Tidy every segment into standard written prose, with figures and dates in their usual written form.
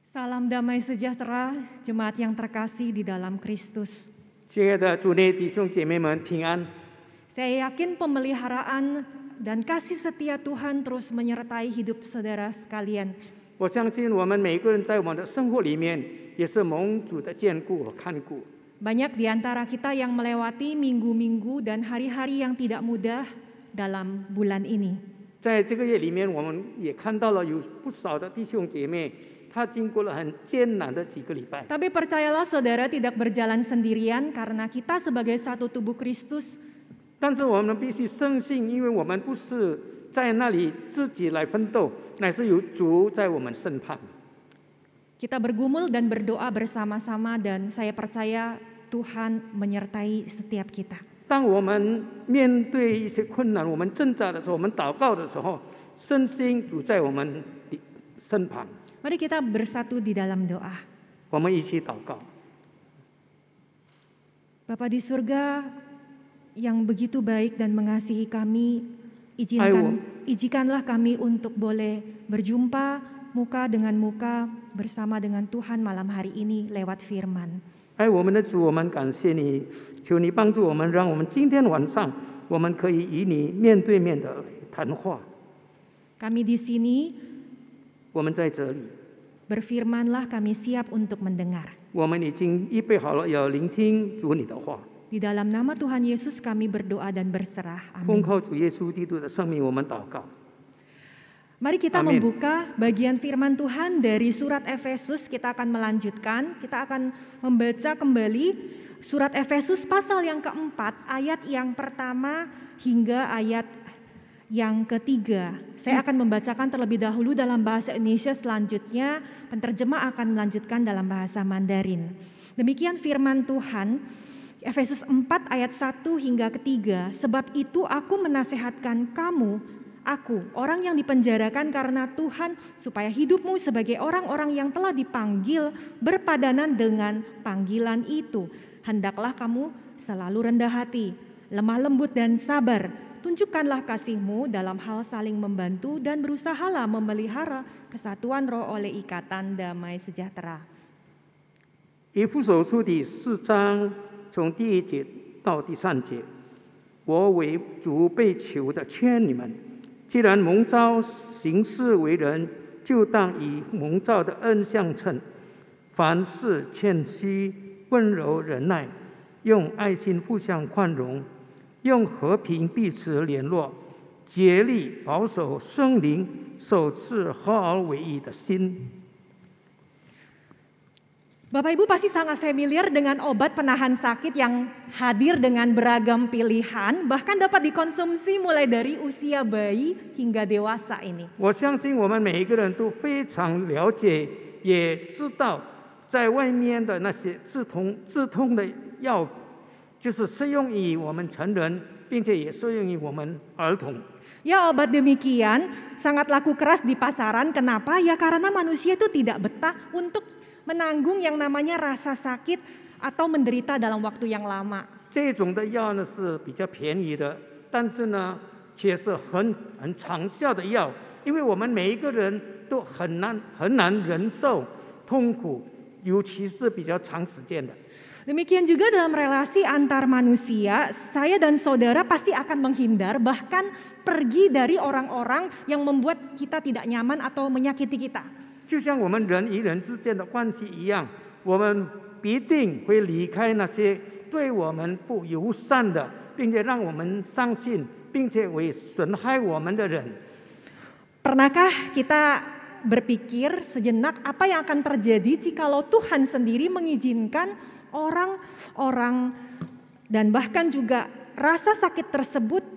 Salam damai sejahtera, jemaat yang terkasih di dalam Kristus. 亲爱的主内弟兄姐妹们平安。 Saya yakin pemeliharaan dan kasih setia Tuhan terus menyertai hidup saudara sekalian. 我相信我们每一个人在我们的生活里面也是蒙主的眷顾和看顾。 Banyak di antara kita yang melewati minggu-minggu dan hari-hari yang tidak mudah dalam bulan ini. 在这个月里面，我们也看到了有不少的弟兄姐妹，他经过了很艰难的几个礼拜。 Tapi percayalah saudara tidak berjalan sendirian karena kita sebagai satu tubuh Kristus 但是我们必须深信，因为我们不是在那里自己来奋斗，乃是有主在我们身旁。 kita bergumul dan berdoa bersama-sama dan saya percaya Tuhan menyertai setiap kita. 当我们面对一些困难，我们挣扎的时候，我们祷告的时候，深信主在我们的身旁。 Mari kita bersatu di dalam doa. 我们一起祷告。 Bapa di surga yang begitu baik dan mengasihi kami, Ayo. izinkanlah kami untuk boleh berjumpa muka dengan muka bersama dengan Tuhan malam hari ini lewat firman. 爱我们的主，我们感谢你，求你帮助我们，让我们今天晚上我们可以与你面对面的谈话。 Kami di sini, 我们在这里， berfirmanlah kami siap untuk mendengar. 我们已经预备好了要聆听主你的话。 Di dalam nama Tuhan Yesus kami berdoa dan berserah. 奉 Amin. 靠主耶稣基督的生命，我们祷告。 Mari kita Amin. membuka bagian firman Tuhan dari surat Efesus. Kita akan melanjutkan, kita akan membaca kembali surat Efesus pasal yang keempat, ayat yang pertama hingga ayat yang ketiga. Saya akan membacakan terlebih dahulu dalam bahasa Indonesia, selanjutnya penterjemah akan melanjutkan dalam bahasa Mandarin. Demikian firman Tuhan, Efesus 4 ayat 1 hingga ketiga. Sebab itu aku menasehatkan kamu, aku, orang yang dipenjarakan karena Tuhan, supaya hidupmu sebagai orang-orang yang telah dipanggil berpadanan dengan panggilan itu. Hendaklah kamu selalu rendah hati, lemah lembut dan sabar. Tunjukkanlah kasihmu dalam hal saling membantu dan berusahalah memelihara kesatuan roh oleh ikatan damai sejahtera. 以弗所书第4章从第1节到第3节，我为主被囚的劝你们。 既然蒙召行事为人，就当以蒙召的恩相称。凡事谦虚、温柔、忍耐，用爱心互相宽容，用和平彼此联络，竭力保守圣灵首次合而为一的心。 Bapak Ibu pasti sangat familiar dengan obat penahan sakit yang hadir dengan beragam pilihan, bahkan dapat dikonsumsi mulai dari usia bayi hingga dewasa ini. 我相信我们每一个人都非常了解，也知道，在外面的那些止痛的药，就是适用于我们成人，并且也适用于我们儿童。 Ya, obat demikian sangat laku keras di pasaran. Kenapa? Ya karena manusia itu tidak betah untuk menanggung yang namanya rasa sakit atau menderita dalam waktu yang lama. 这种的药呢是比较便宜的，但是呢却是很长效的药，因为我们每一个人都很难忍受痛苦，尤其是比较长时间的。 Demikian juga dalam relasi antar manusia, saya dan saudara pasti akan menghindar, bahkan pergi dari orang-orang yang membuat kita tidak nyaman atau menyakiti kita. 就像我们人与人之间的关系一样，我们必定会离开那些对我们不友善的，并且让我们伤心，并且会损害我们的人。 Pernahkah kita berpikir sejenak apa yang akan terjadi jikalau Tuhan sendiri mengizinkan orang-orang dan bahkan juga rasa sakit tersebut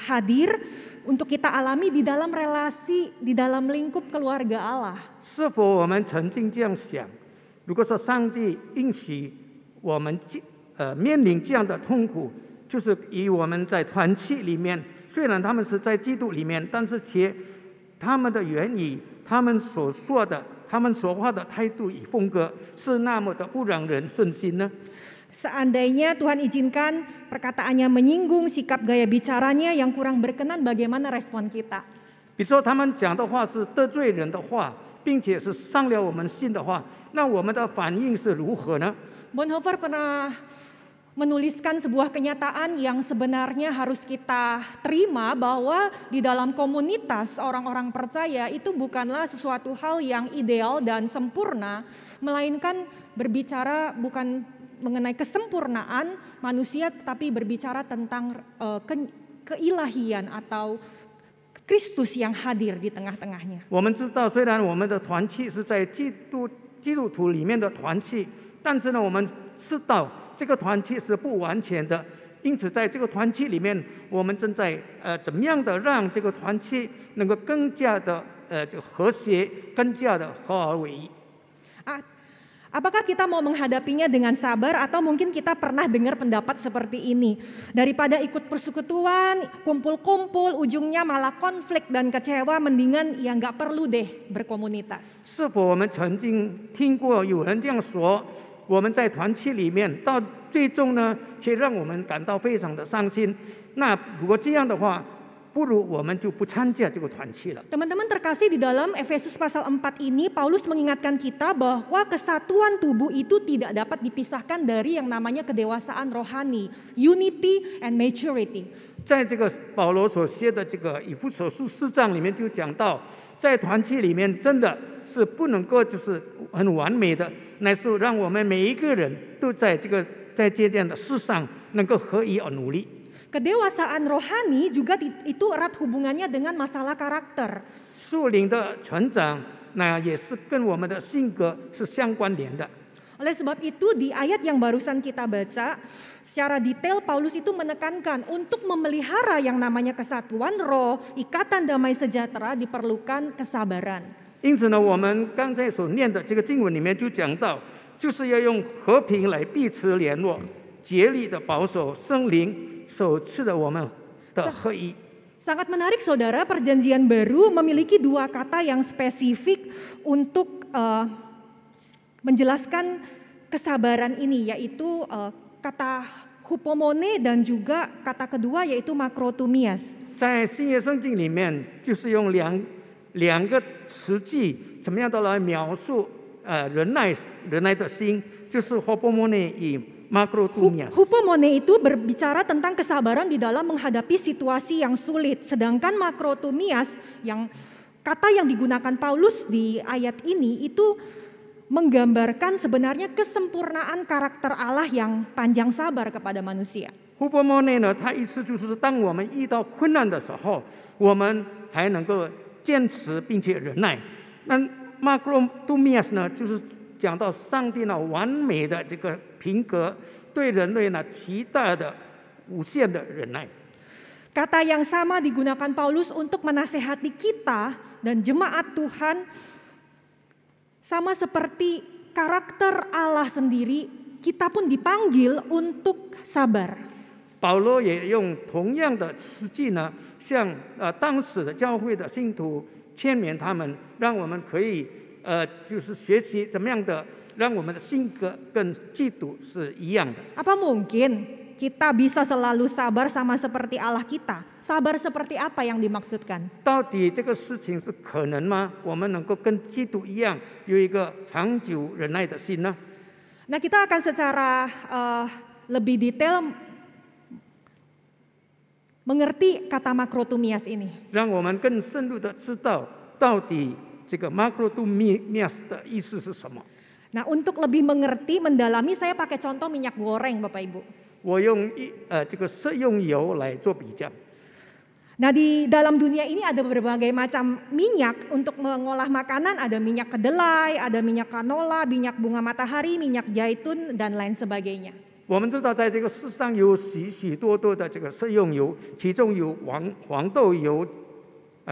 hadir untuk kita alami di dalam relasi, di dalam lingkup keluarga Allah. 是否我们曾经这样想？如果说上帝允许我们面临这样的痛苦，就是以我们在团契里面，虽然他们是在基督里面，但是他们的言语、他们所说的、他们说话的态度与风格是那么的不让人顺心呢？ Seandainya Tuhan izinkan perkataannya menyinggung sikap gaya bicaranya yang kurang berkenan, bagaimana respon kita? 比如说他们讲的话是得罪人的话，并且是伤了我们心的话，那我们的反应是如何呢？ Bonhoeffer pernah menuliskan sebuah kenyataan yang sebenarnya harus kita terima bahwa di dalam komunitas orang-orang percaya itu bukanlah sesuatu hal yang ideal dan sempurna, melainkan berbicara bukan mengenai kesempurnaan manusia, tapi berbicara tentang keilahian atau Kristus yang hadir di tengah-tengahnya. 我们知道，虽然我们的团契是在基督徒里面的团契，但是呢，我们知道这个团契是不完全的，因此在这个团契里面，我们正在怎么样的让这个团契能够更加的和谐，更加的合而为一。 Apakah kita mau menghadapinya dengan sabar atau mungkin kita pernah dengar pendapat seperti ini? Daripada ikut persekutuan, kumpul-kumpul, ujungnya malah konflik dan kecewa, mendingan ya nggak perlu deh berkomunitas. 是否我们曾经听过有人这样说？我们在团契里面，到最终呢，却让我们感到非常的伤心。那如果这样的话，不如我们就不参加这个团契了。 Teman-teman terkasih, di dalam Efesus pasal 4 ini Paulus mengingatkan kita bahwa kesatuan tubuh itu tidak dapat dipisahkan dari yang namanya kedewasaan rohani, unity and maturity. 在这个保罗所写的这个以弗所书4章里面就讲到，在团契里面真的是不能够就是很完美的，乃是让我们每一个人都在这样的事上能够合一而努力。 Kedewasaan rohani juga itu erat hubungannya dengan masalah karakter. 属灵的成长，那也是跟我们的性格是相关联的。 Oleh sebab itu di ayat yang barusan kita baca, secara detail Paulus itu menekankan untuk memelihara yang namanya kesatuan roh, ikatan damai sejahtera diperlukan kesabaran. 因此呢，我们刚才所念的这个经文里面就讲到，就是要用和平来彼此联络，竭力的保守圣灵所赐的我们的合一。 Sangat menarik saudara, perjanjian baru memiliki dua kata yang spesifik untuk menjelaskan kesabaran ini, yaitu kata hupomone dan juga kata kedua yaitu makrotumias. 在新约圣经里面，就是用两个词句，怎么样的来描述忍耐的心，就是 hupomone 与 makrotumias. Hupomone itu berbicara tentang kesabaran di dalam menghadapi situasi yang sulit, sedangkan makrotumias yang kata yang digunakan Paulus di ayat ini itu menggambarkan sebenarnya kesempurnaan karakter Allah yang panjang sabar kepada manusia. hupomone 呢，它意思就是当我们遇到困难的时候，我们还能够坚持并且忍耐。那 makrotumias 呢，就是讲到上帝呢完美的这个品格，对人类呢极大的无限的忍耐。 Kata yang sama digunakan Paulus untuk menasehati kita dan jemaat Tuhan, sama seperti karakter Allah sendiri, kita pun dipanggil untuk sabar. 保罗也用同样的词句呢，向当时的教会的信徒劝勉他们，让我们可以就是学习怎么样的让我们的性格跟基督是一样的。 Apa mungkin kita bisa selalu sabar sama seperti Allah kita? Sabar seperti apa yang dimaksudkan? 到底这个事情是可能吗？我们能够跟基督一样有一个长久忍耐的心呢？ Nah, kita akan secara lebih detail mengerti kata makrotumias ini. 让我们更深入的知道到底这个 makrotumias 的意思是什么。 Nah, untuk lebih mengerti, mendalami, saya pakai contoh minyak goreng, Bapak Ibu. 我用这个食用油来做比较。 Nah, di dalam dunia ini ada berbagai macam minyak untuk mengolah makanan. Ada minyak kedelai, ada minyak canola, minyak bunga matahari, minyak zaitun, dan lain sebagainya. 我们知道，在这个世上有许多的这个食用油，其中有黄豆油、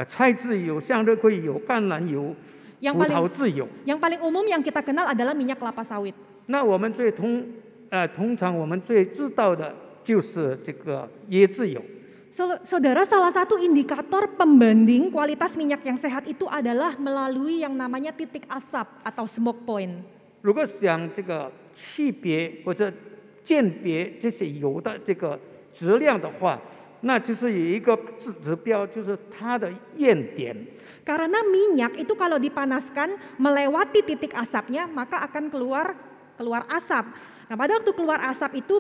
菜籽油、向日葵油、橄榄油、葡萄籽油。 Yang paling umum yang kita kenal adalah minyak kelapa sawit. 那我们通常我们最知道的就是这个椰子油。 Saudara, salah satu indikator pembanding kualitas minyak yang sehat itu adalah melalui yang namanya titik asap atau smoke point. 如果想这个区别或者鉴别这些油的这个质量的话，那就是有一个指标，就是它的焰点。 Karena minyak itu kalau dipanaskan melewati titik asapnya maka akan keluar asap. Nah, pada waktu keluar asap itu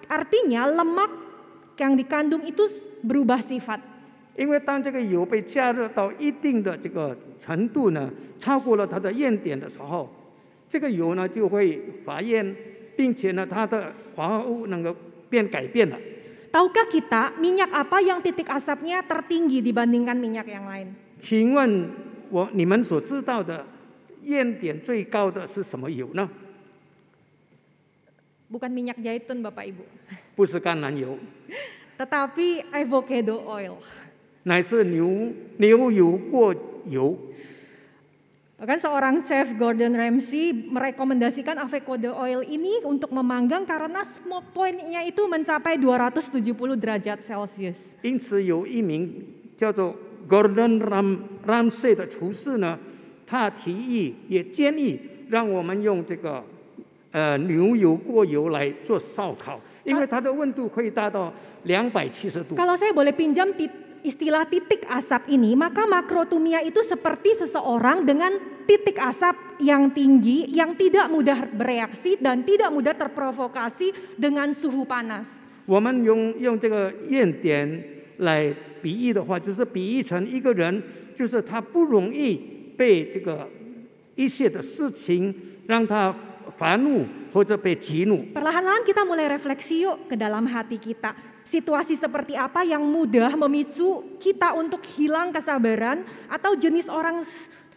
artinya lemak yang dikandung itu berubah sifat. 因为当这个油被加热到一定的这个程度呢，超过了它的焰点的时候，这个油呢就会发焰，并且呢它的化合物能够改变了。 Tahukah kita minyak apa yang titik asapnya tertinggi dibandingkan minyak yang lain? 请问你们所知道的焰点最高的是什么油呢？ Bukan minyak zaitun Bapak Ibu, 不是橄榄油， tetapi avocado oil. 乃是牛油过油。 Bahkan seorang chef Gordon Ramsay merekomendasikan avocado oil ini untuk memanggang karena smoke point-nya itu mencapai 270 derajat Celcius. 因此有一名叫做 Gordon Ramsay 的厨师呢，他提议也建议让我们用这个牛油过油来做烧烤，因为它的温度可以达到270度。 Kalau saya boleh pinjam istilah titik asap ini, maka makrotumia itu seperti seseorang dengan titik asap yang tinggi, yang tidak mudah bereaksi dan tidak mudah terprovokasi dengan suhu panas. 我们用这个焰点来比喻的话，就是比喻成一个人，就是他不容易被这个一些的事情让他烦怒或者被激怒。 Perlahan-lahan kita mulai refleksi yuk ke dalam hati kita. Situasi seperti apa yang mudah memicu kita untuk hilang kesabaran atau jenis orang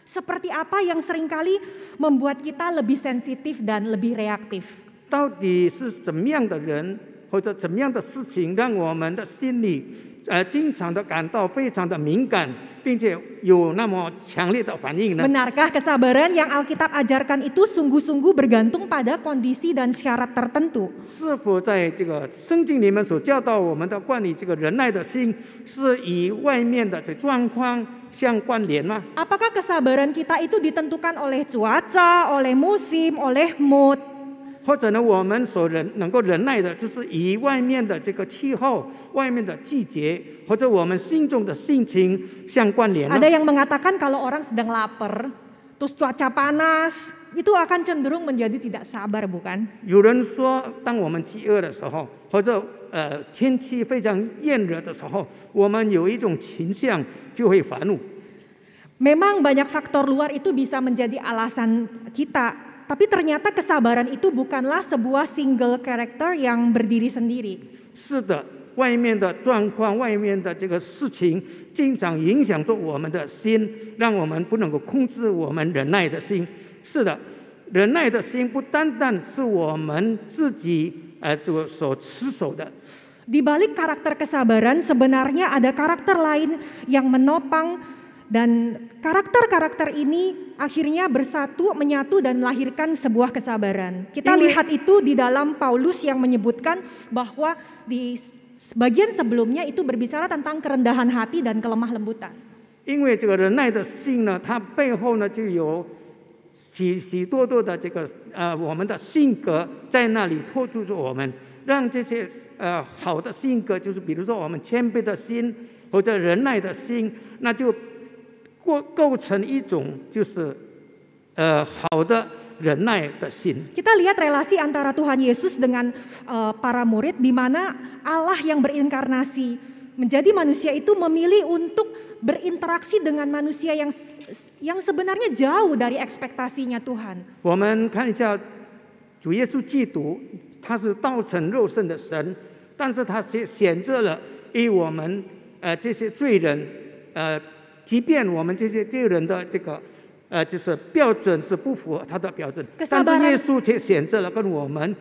seperti apa yang seringkali membuat kita lebih sensitif dan lebih reaktif. 到底是怎么样的人或者怎么样的事情，让我们的心里经常的感到非常的敏感，并且有那么强烈的反应呢？ Benarkah kesabaran yang Alkitab ajarkan itu sungguh-sungguh bergantung pada kondisi dan syarat tertentu? 是否在这个圣经里面所教导我们的关于这个忍耐的心，是与外面的这状况相关联吗？ Apakah kesabaran kita itu ditentukan oleh cuaca, oleh musim, oleh mood? 或者呢，我们所能够忍耐的，就是与外面的这个气候、外面的季节，或者我们心中的心情相关联呢？ Ada yang mengatakan kalau orang sedang lapar, terus cuaca panas, itu akan cenderung menjadi tidak sabar, bukan? 有人说，当我们饥饿的时候，或者天气非常炎热的时候，我们有一种倾向就会发怒。 Memang banyak faktor luar itu bisa menjadi alasan kita. Tapi ternyata kesabaran itu bukanlah sebuah single character yang berdiri sendiri. 是的，外面的状况、外面的这个事情，经常影响着我们的心，让我们不能够控制我们忍耐的心。是的，忍耐的心不单单是我们自己所持守的。 Di balik karakter kesabaran sebenarnya ada karakter lain yang menopang. Dan karakter-karakter ini akhirnya bersatu, menyatu dan melahirkan sebuah kesabaran. Kita lihat itu di dalam Paulus yang menyebutkan bahwa di bagian sebelumnya itu berbicara tentang kerendahan hati dan kelemah lembutan. 因为这个忍耐的心呢，它背后呢就有许多的这个我们的性格在那里托住着我们，让这些好的性格，就是比如说我们谦卑的心或者忍耐的心，那就 构成一种就是好的忍耐的心。 Kita lihat relasi antara Tuhan Yesus dengan para murid di mana Allah yang berinkarnasi menjadi manusia itu memilih untuk berinteraksi dengan manusia yang sebenarnya jauh dari ekspektasinya Tuhan. 我们看一下主耶稣基督，他是道成肉身的神，但是他选择了与我们这些罪人即便我们这些罪人的这个就是标准是不符合他的标准，但是耶稣却选择了跟我们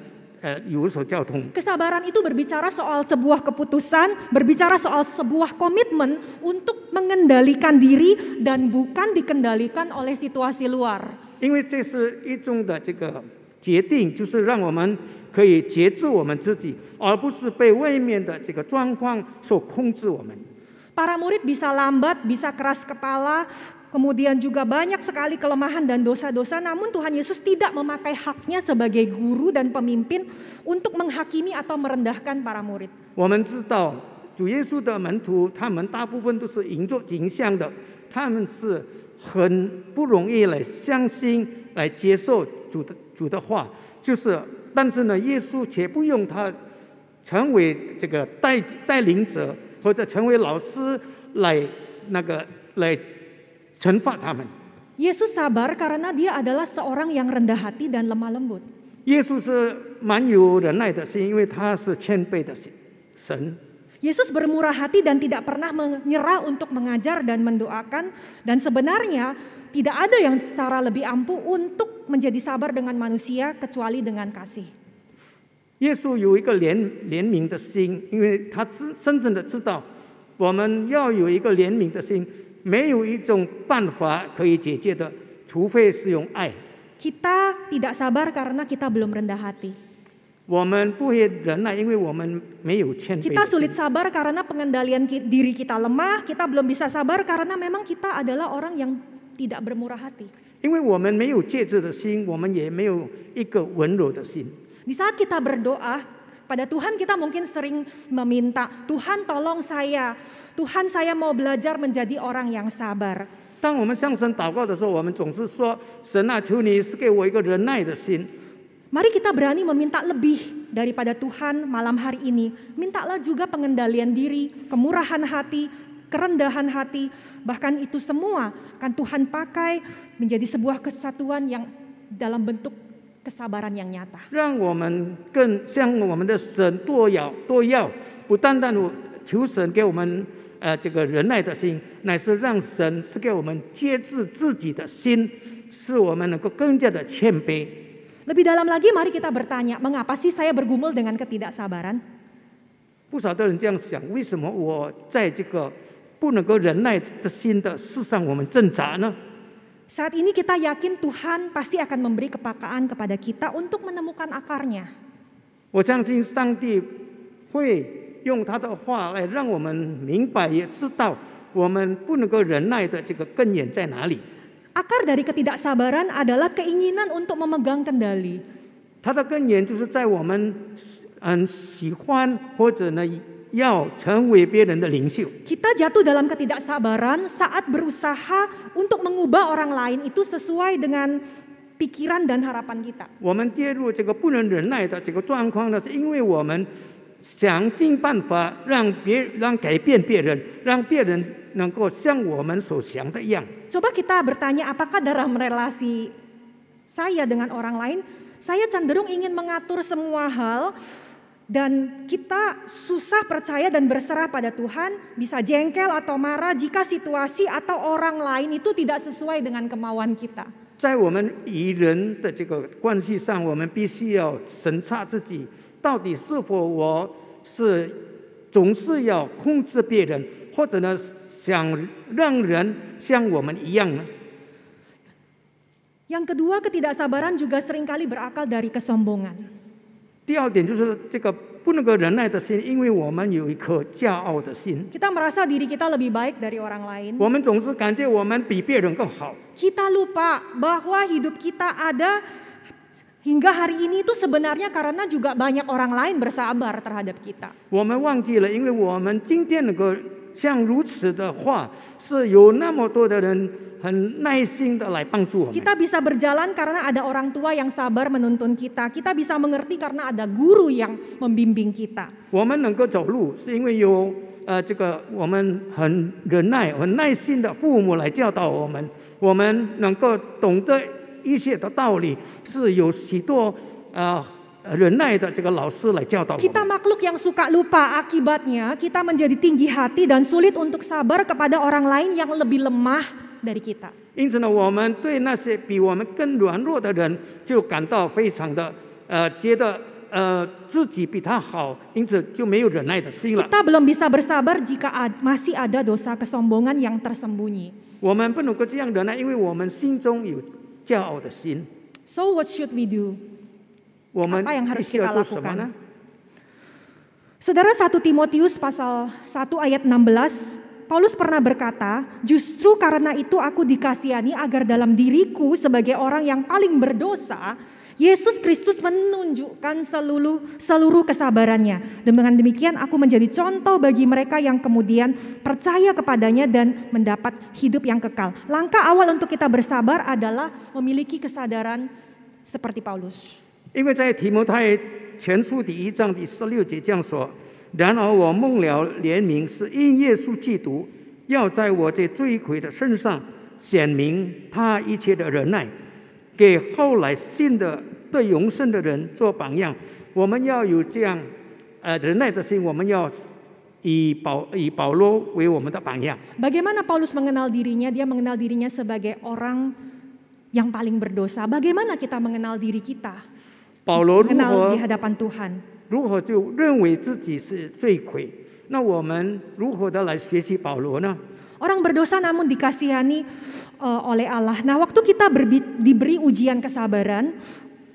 有所交通。 Kesabaran itu berbicara soal sebuah keputusan, berbicara soal sebuah komitmen untuk mengendalikan diri dan bukan dikendalikan oleh situasi luar. 因为这是一种的这个决定，就是让我们可以节制我们自己，而不是被外面的这个状况所控制我们。 Para murid bisa lambat, bisa keras kepala, kemudian juga banyak sekali kelemahan dan dosa-dosa. Namun Tuhan Yesus tidak memakai haknya sebagai guru dan pemimpin untuk menghakimi atau merendahkan para murid. 我们知道，主耶稣的门徒，他们大部分都是银座形象的，他们是很不容易来相信、来接受主的话。但是呢，耶稣却不用他成为这个带领者，或者成为老师来惩罚他们。 Yesus sabar karena dia adalah seorang yang rendah hati dan lemah lembut. 耶稣是蛮有忍耐的心，因为他是谦卑的神。 Yesus bermurah hati dan tidak pernah menyerah untuk mengajar dan mendoakan. Dan sebenarnya tidak ada yang cara lebih ampuh untuk menjadi sabar dengan manusia kecuali dengan kasih. 耶稣有一个怜悯的心，因为他深深的知道，我们要有一个怜悯的心，没有一种办法可以解决的，除非是用爱。 Kita tidak sabar karena kita belum rendah hati. 我们不会忍耐，因为我们没有谦卑的心。 Kita sulit sabar karena pengendalian diri kita lemah. Kita belum bisa sabar karena memang kita adalah orang yang tidak bermurah hati. 因为我们没有节制的心，我们也没有一个温柔的心。 Di saat kita berdoa pada Tuhan, kita mungkin sering meminta, Tuhan tolong saya, Tuhan saya mau belajar menjadi orang yang sabar. 当我们向神祷告的时候，我们总是说：“神啊，求你是给我一个忍耐的心。” Mari kita berani meminta lebih daripada Tuhan malam hari ini. Mintalah juga pengendalian diri, kemurahan hati, kerendahan hati. Bahkan itu semua akan Tuhan pakai menjadi sebuah kesatuan yang dalam bentuk kesabaran yang nyata. 让我们更向我们的神多要，不单单求神给我们这个忍耐的心，乃是让神是给我们节制自己的心，使我们能够更加的谦卑。 Lebih dalam lagi, mari kita bertanya, mengapa sih saya bergumul dengan ketidaksabaran? 不少的人这样想，为什么我在这个不能够忍耐的心的事上，我们挣扎呢？ Saat ini kita yakin Tuhan pasti akan memberi kepekaan kepada kita untuk menemukan akarnya. 我相信上帝会用他的话来让我们明白，也知道我们不能够忍耐的这个根源在哪里。 Akar dari ketidaksabaran adalah keinginan untuk memegang kendali. 它的根源就是在我们喜欢或者呢要成为别人的领袖。 Kita jatuh dalam ketidaksabaran saat berusaha untuk mengubah orang lain itu sesuai dengan pikiran dan harapan kita. 我们跌入这个不能忍耐的这个状况呢，是因为我们想尽办法让改变别人，让别人能够像我们所想的一样。 Coba kita bertanya, apakah dalam relasi saya dengan orang lain, saya cenderung ingin mengatur semua hal dan kita susah percaya dan berserah pada Tuhan, bisa jengkel atau marah jika situasi atau orang lain itu tidak sesuai dengan kemauan kita. 在我们与人的这个关系上，我们必须要审查自己，到底是否我是总是要控制别人，或者呢想让人像我们一样呢？ Yang kedua, ketidaksabaran juga seringkali berakal dari kesombongan. 第二点就是这个不能够忍耐的心，因为我们有一颗骄傲的心。 Kita merasa diri kita lebih baik dari orang lain. 我们总是感觉我们比别人更好。 Kita lupa bahwa hidup kita ada hingga hari ini itu sebenarnya karena juga banyak orang lain bersabar terhadap kita. 我们忘记了，因为我们今天能够像如此的话，是有那么多的人很耐心的来帮助我们。 Kita bisa berjalan karena ada orang tua yang sabar menuntun kita. Kita bisa mengerti karena ada guru yang membimbing kita. 我们能够走路，是因为有这个我们很忍耐、很耐心的父母来教导我们。我们能够懂得一些的道理，是有许多忍耐的这个老师来教导我们。 Kita makhluk yang suka lupa, akibatnya kita menjadi tinggi hati dan sulit untuk sabar kepada orang lain yang lebih lemah dari kita. 因此呢，我们对那些比我们更软弱的人，就感到非常的觉得自己比他好，因此就没有忍耐的心了。 Kita belum bisa bersabar jika masih ada dosa kesombongan yang tersembunyi. 我们不能够这样忍耐，因为我们心中有骄傲的心。 So what should we do? 我们 Apa yang 必 harus 须要 kita 做什么呢 lakukan?？ Saudara, 1 Timotius pasal 1 ayat 16, Paulus pernah berkata, justru karena itu aku dikasihani agar dalam diriku sebagai orang yang paling berdosa, Yesus Kristus menunjukkan seluruh kesabarannya. Dengan demikian aku menjadi contoh bagi mereka yang kemudian percaya kepadanya dan mendapat hidup yang kekal. Langkah awal untuk kita bersabar adalah memiliki kesadaran seperti Paulus. 因为在提摩太前书第1章第16节这样说：然而我蒙了怜悯，是因耶稣基督要在我这罪魁的身上显明他一切的忍耐，给后来信的对永生的人做榜样。我们要有这样忍耐的心，我们要以保罗为我们的榜样。 Bagaimana Paulus mengenal dirinya? Dia mengenal dirinya sebagai orang yang paling berdosa. Bagaimana kita mengenal diri kita? 保罗 Mengenal di hadapan Tuhan. 如何就认为自己是罪魁？那我们如何的来学习保罗呢？ Orang berdosa namun dikasihani oleh Allah. Nah, waktu kita diberi ujian kesabaran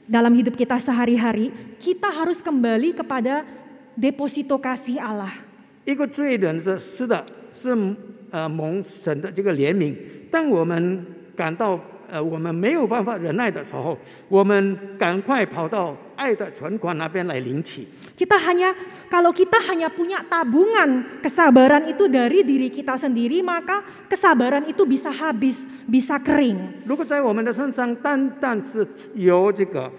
dalam hidup kita sehari-hari, kita harus kembali kepada deposito kasih Allah. 一个罪人是的，是蒙神的这个怜悯。当我们感到我们没有办法忍耐的时候，我们赶快跑到爱的存款那边来领取。 Kalau kita hanya punya tabungan kesabaran itu dari diri kita sendiri, maka kesabaran itu bisa habis, bisa kering. 如果在我们的身上单单是有这个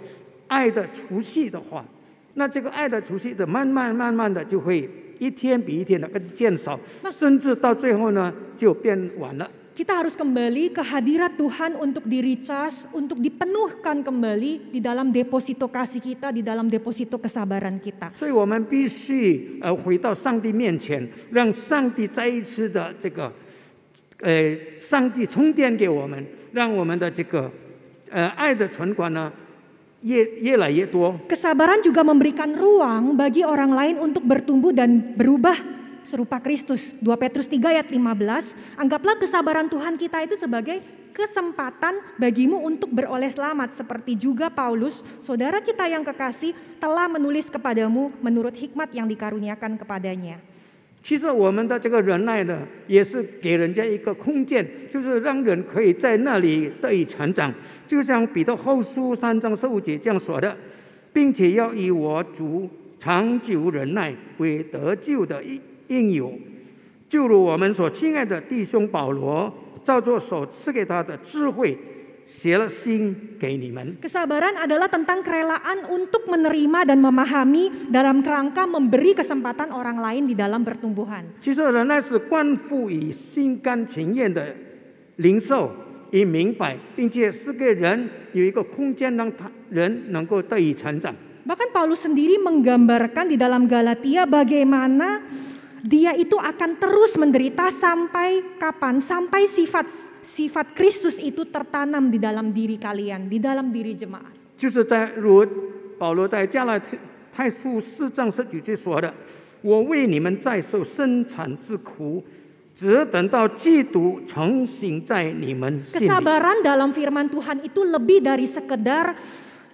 爱的储蓄的话，那这个爱的储蓄的慢慢的就会一天比一天的更减少，甚至到最后呢就变晚了。 Kita harus kembali ke hadirat Tuhan untuk di-recharge, untuk dipenuhkan kembali di dalam deposito kasih kita, di dalam deposito kesabaran kita. 所以我们必须回到上帝面前，让上帝再一次的这个上帝充电给我们，让我们的这个爱的存款呢越来越多。 Kesabaran juga memberikan ruang bagi orang lain untuk bertumbuh dan berubah serupa Kristus. 2 Petrus 3 ayat 15, anggaplah kesabaran Tuhan kita itu sebagai kesempatan bagimu untuk beroleh selamat. Seperti juga Paulus, saudara kita yang kekasih, telah menulis kepadamu menurut hikmat yang dikaruniakan kepadanya. 其实我们的这个忍耐呢，也是给人家一个空间，就是让人可以在那里得以成长。就像彼得后书3章15节这样说的，并且要以我主长久忍耐为得救的应有，就如我们所亲爱的弟兄保罗照着所赐给他的智慧写了信给你们。 Kesabaran adalah tentang kerelaan untuk menerima dan memahami dalam kerangka memberi kesempatan orang lain di dalam pertumbuhan. 其实忍耐是关乎于心甘情愿的领受与明白，并且是给人有一个空间，让人能够得以成长。 Bahkan Paulus sendiri menggambarkan di dalam Galatia bagaimana dia itu akan terus menderita sampai kapan? Sampai sifat Kristus itu tertanam di dalam diri kalian, di dalam diri jemaat. 就是如保罗在加拉太书4章19节说的：“我为你们再受生产之苦，只等到基督成形在你们心里。” Kesabaran dalam firman Tuhan itu lebih dari sekedar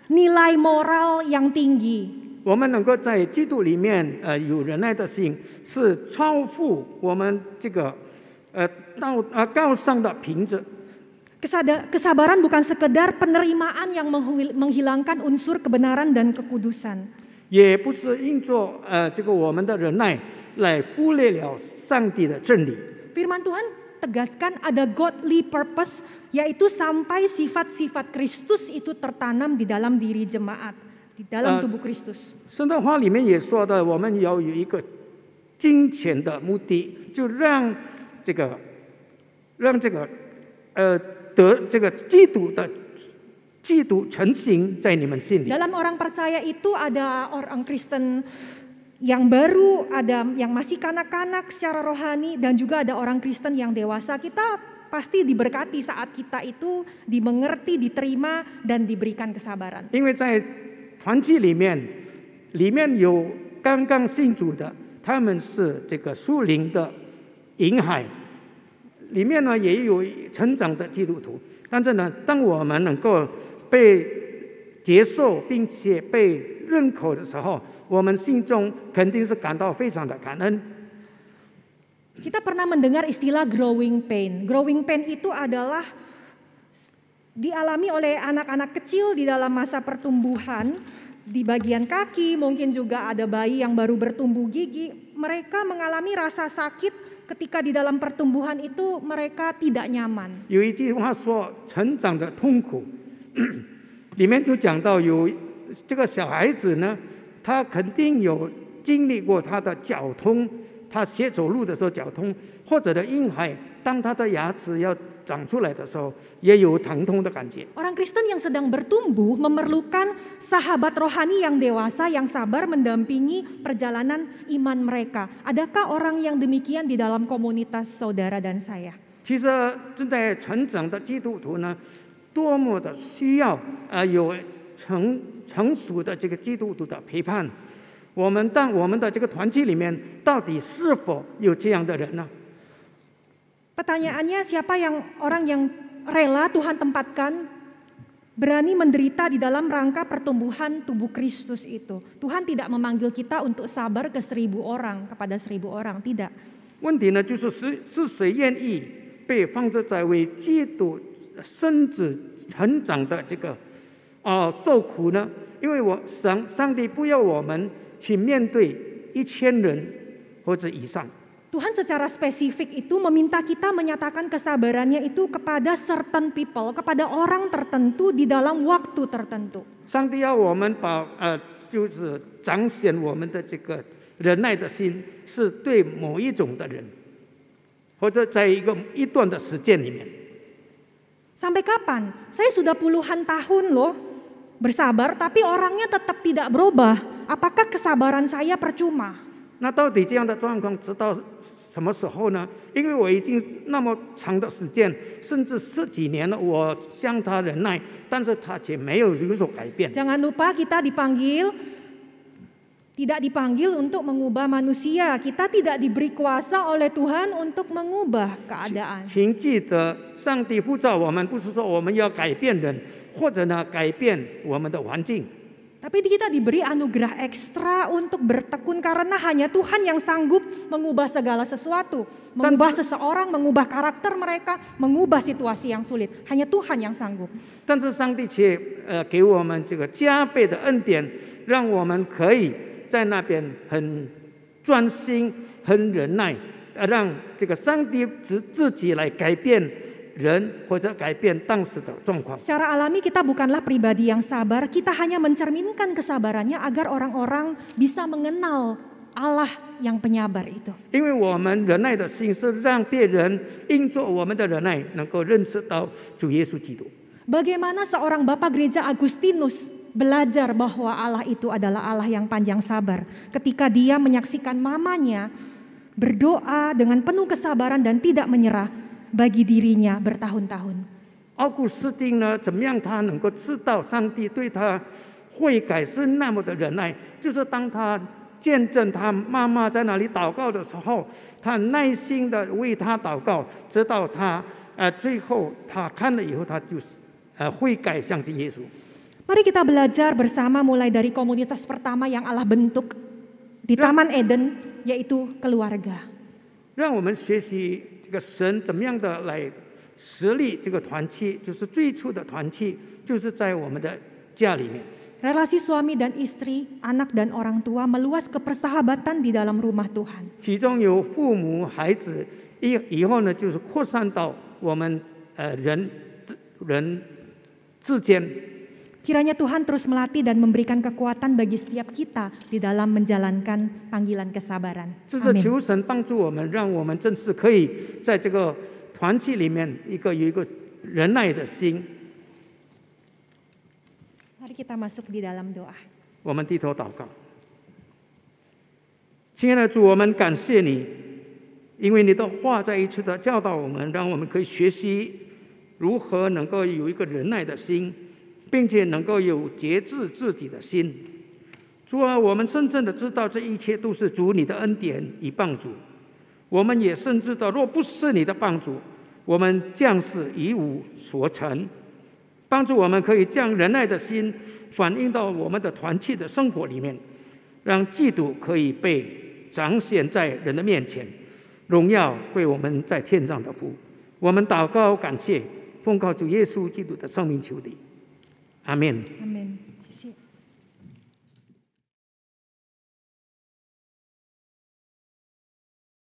nilai moral yang tinggi. 我们能够在基督里面有忍耐的心，是超乎我们这个高尚的品质。 Kesabaran bukan sekedar penerimaan yang menghilangkan unsur kebenaran dan kekudusan. 也不是因着这个我们的忍耐来忽略了上帝的真理。 Firman Tuhan tegaskan ada godly purpose, yaitu sampai sifat-sifat Kristus itu tertanam di dalam diri jemaat, di dalam tubuh Kristus. 圣道话里面也说的，我们要有一个金钱的目的，就让这个得这个基督成形在你们心里。 Dalam orang percaya itu ada orang Kristen yang baru, ada yang masih kanak-kanak secara rohani, dan juga ada orang Kristen yang dewasa. Kita pasti diberkati saat kita itu dimengerti, diterima, dan diberikan kesabaran. 因为在团契里面有刚刚信主的，他们是这个属灵的银海，里面呢也有成长的基督徒。但是呢，当我们能够被接受并且被认可的时候，我们心中肯定是感到非常的感恩。 Kita pernah mendengar istilah growing pain. Growing pain itu adalah dialami oleh anak-anak kecil di dalam masa pertumbuhan, di bagian kaki, mungkin juga ada bayi yang baru bertumbuh gigi. Mereka mengalami rasa sakit ketika di dalam pertumbuhan itu mereka tidak nyaman. 有一句话说，成长的痛苦，里面就讲到有这个小孩子呢，他肯定有经历过他的绞痛，他学走路的时候绞痛，或者的婴孩，当他的牙齿要长出来的时候，也有疼痛的感觉。 Orang Kristen yang sedang bertumbuh memerlukan sahabat rohani yang dewasa yang sabar mendampingi perjalanan iman mereka. Adakah orang yang demikian di dalam komunitas saudara dan saya? 其实正在成长的基督徒呢，多么的需要有成熟的这个基督徒的陪伴。我们的这个团体里面，到底是否有这样的人呢？ Pertanyaannya, siapa orang yang rela Tuhan tempatkan berani menderita di dalam rangka pertumbuhan tubuh Kristus itu? Tuhan tidak memanggil kita untuk sabar ke 1000 orang, kepada 1000 orang, tidak. 问题呢，就是谁愿意被放在为基督身子成长的这个受苦呢？因为上帝不要我们去面对1000人或者以上。 Tuhan secara spesifik itu meminta kita menyatakan kesabarannya itu kepada certain people, kepada orang tertentu di dalam waktu tertentu. 上帝要我们就是彰显我们的这个忍耐的心，是对某一种的人，或者在一段的时间里面。 Sampai kapan? Saya sudah puluhan tahun loh bersabar, tapi orangnya tetap tidak berubah. Apakah kesabaran saya percuma? 那到底这样的状况直到什么时候呢？因为我已经那么长的时间，甚至10几年了，我向他忍耐，但是他却没有所改变。 Jangan lupa kita tidak dipanggil untuk mengubah manusia. Kita tidak diberi kuasa oleh Tuhan untuk mengubah keadaan. 请记得，上帝呼召我们，不是说我们要改变人，或者呢改变我们的环境。 Tapi kita diberi anugerah ekstra untuk bertekun karena hanya Tuhan yang sanggup mengubah segala sesuatu. Mengubah seseorang, mengubah karakter mereka, mengubah situasi yang sulit. Hanya Tuhan yang sanggup. 但是上帝却给我们这个加倍的恩典，让我们可以在那边很专心、很忍耐，让这个上帝自己来改变人或者改变当时的状况。 Secara alami kita bukanlah pribadi yang sabar, kita hanya mencerminkan kesabarannya agar orang-orang bisa mengenal Allah yang penyabar itu. 因为我们忍耐的心是让别人因着我们的忍耐能够认识到主耶稣基督。 Bagaimana seorang Bapak Gereja Agustinus belajar bahwa Allah itu adalah Allah yang panjang sabar ketika dia menyaksikan mamanya berdoa dengan penuh kesabaran dan tidak menyerah bagi dirinya bertahun-tahun. 奥古斯丁呢，怎么样他能够知道上帝对他悔改是那么的忍耐？就是当他见证他妈妈在那里祷告的时候，他耐心的为他祷告，直到他最后他看了以后，他就是悔改相信耶稣。 Mari kita belajar bersama mulai dari komunitas pertama yang Allah bentuk di Taman Eden, yaitu keluarga. 让我们学习这个神怎么样的来实力这个团契，就是最初的团契，就是在我们的家里面。 Relasi suami dan istri, anak dan orang tua meluas ke persahabatan di dalam rumah Tuhan. 其中有父母、孩子，以后呢，就是扩散到我们人之间。 Kiranya Tuhan terus melatih dan memberikan kekuatan bagi setiap kita di dalam menjalankan panggilan kesabaran. 这是求神帮助我们，让我们真是可以在这个团契里面有一个忍耐的心。 Mari kita masuk di dalam doa. 我们低头祷告，亲爱的主，我们感谢你，因为你的话再一次的教导我们，让我们可以学习如何能够有一个忍耐的心，并且能够有节制自己的心。主啊，我们深深的知道这一切都是主你的恩典与帮助，我们也深知道，若不是你的帮助，我们将是一无所成。帮助我们可以将忍耐的心反映到我们的团契的生活里面，让基督可以被彰显在人的面前，荣耀归我们在天上的父。我们祷告感谢，奉靠主耶稣基督的圣名求的，阿门。阿门。